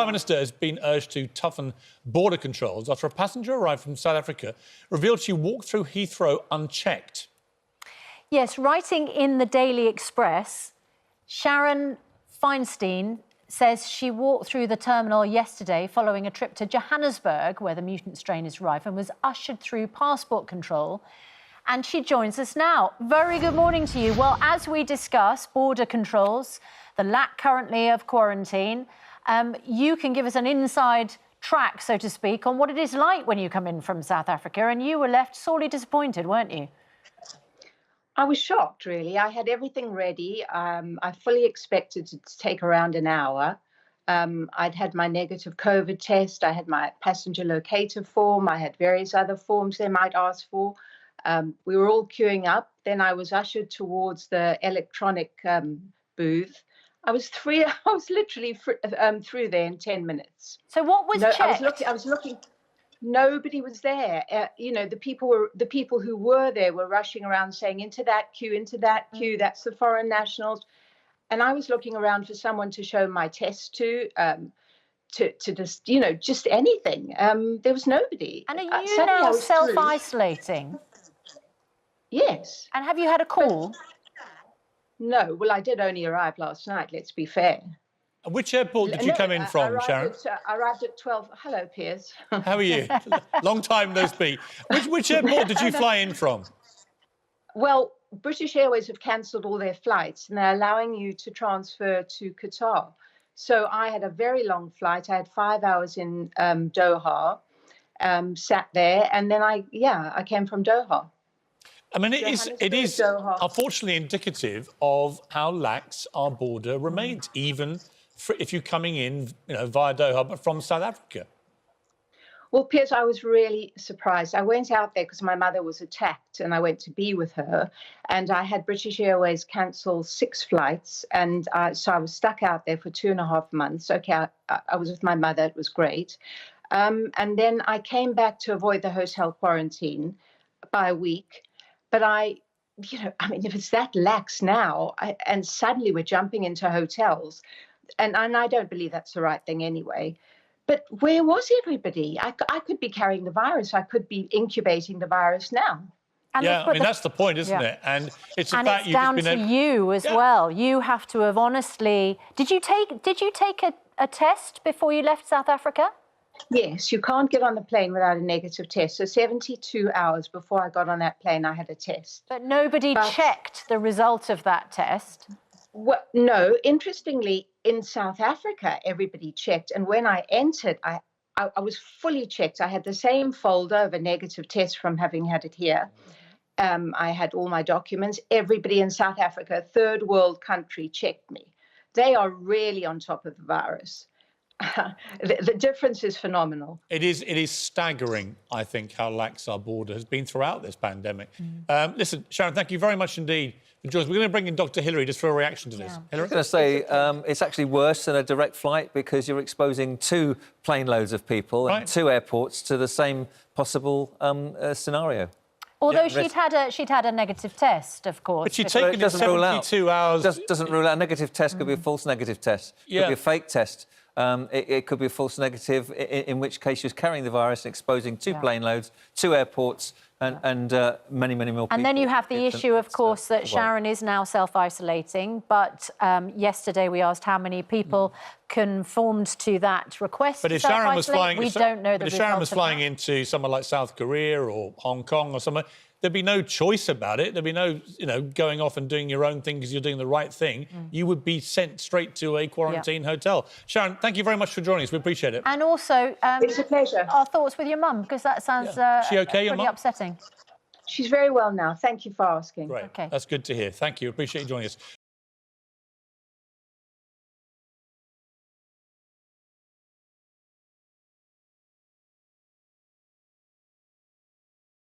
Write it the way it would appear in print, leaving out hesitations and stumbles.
Prime Minister has been urged to toughen border controls after a passenger arrived from South Africa revealed she walked through Heathrow unchecked. Yes, writing in the Daily Express, Sharon Feinstein says she walked through the terminal yesterday following a trip to Johannesburg, where the mutant strain is rife, and was ushered through passport control. And she joins us now. Very good morning to you. Well, as we discuss border controls, the lack currently of quarantine, you can give us an inside track, so to speak, on what it is like when you come in from South Africa. And you were left sorely disappointed, weren't you? I was shocked, really. I had everything ready. I fully expected it to take around an hour. I'd had my negative COVID test. I had my passenger locator form. I had various other forms they might ask for. We were all queuing up. Then I was ushered towards the electronic booth. I was literally through there in 10 minutes. So what was checked? I was looking. Nobody was there. The people who were there were rushing around saying, into that queue, that's the foreign nationals. And I was looking around for someone to show my test to just anything. There was nobody. And are you now self-isolating? Yes. And have you had a call? No. Well, I did only arrive last night, let's be fair. Which airport did you come in from, Sharon? I arrived at 12. Hello, Piers. How are you? Long time no speak. Which airport did you fly in from? Well, British Airways have cancelled all their flights and they're allowing you to transfer to Qatar. So I had a very long flight. I had 5 hours in Doha, sat there, and then I came from Doha. I mean, it is unfortunately indicative of how lax our border remains, even if you're coming in, via Doha, but from South Africa. Well, Piers, I was really surprised. I went out there because my mother was attacked and I went to be with her. And I had British Airways cancel 6 flights. And so I was stuck out there for 2.5 months. OK, I was with my mother. It was great. And then I came back to avoid the hotel quarantine by a week. But if it's that lax now, and suddenly we're jumping into hotels, and I don't believe that's the right thing anyway. But where was everybody? I could be carrying the virus. I could be incubating the virus now. And that's the point, isn't it? And it's about down to you as well. You have to have honestly. Did you take a test before you left South Africa? Yes, you can't get on the plane without a negative test. So 72 hours before I got on that plane, I had a test. But nobody checked the result of that test? Well, no. Interestingly, in South Africa, everybody checked. And when I entered, I was fully checked. I had the same folder of a negative test from having had it here. I had all my documents. Everybody in South Africa, third world country, checked me. They are really on top of the virus. The difference is phenomenal. It is staggering, I think, how lax our border has been throughout this pandemic. Listen, Sharon, thank you very much indeed for joining us. We're going to bring in Dr. Hillary just for a reaction to this. I was going to say it's actually worse than a direct flight because you're exposing 2 plane loads of people and 2 airports to the same possible scenario. Although she'd had a negative test, of course. But she'd taken it 72 hours. Doesn't rule out. A negative test could be a false negative test. Could be a fake test. It could be a false negative, in which case she was carrying the virus and exposing 2 plane loads, 2 airports, and many, many more people. And then you have the issue, of course, that Sharon is now self-isolating. But yesterday we asked how many people conformed to that request. But if Sharon was flying, we don't know the result. If Sharon was flying into somewhere like South Korea or Hong Kong or somewhere, there'd be no choice about it. There'd be no, going off and doing your own thing because you're doing the right thing. You would be sent straight to a quarantine hotel. Sharon, thank you very much for joining us. We appreciate it. And also, it's a pleasure. Our thoughts with your mum, because that sounds she okay, your pretty mum? upsetting. She's very well now. Thank you for asking. Great. Okay. That's good to hear. Thank you. Appreciate you joining us.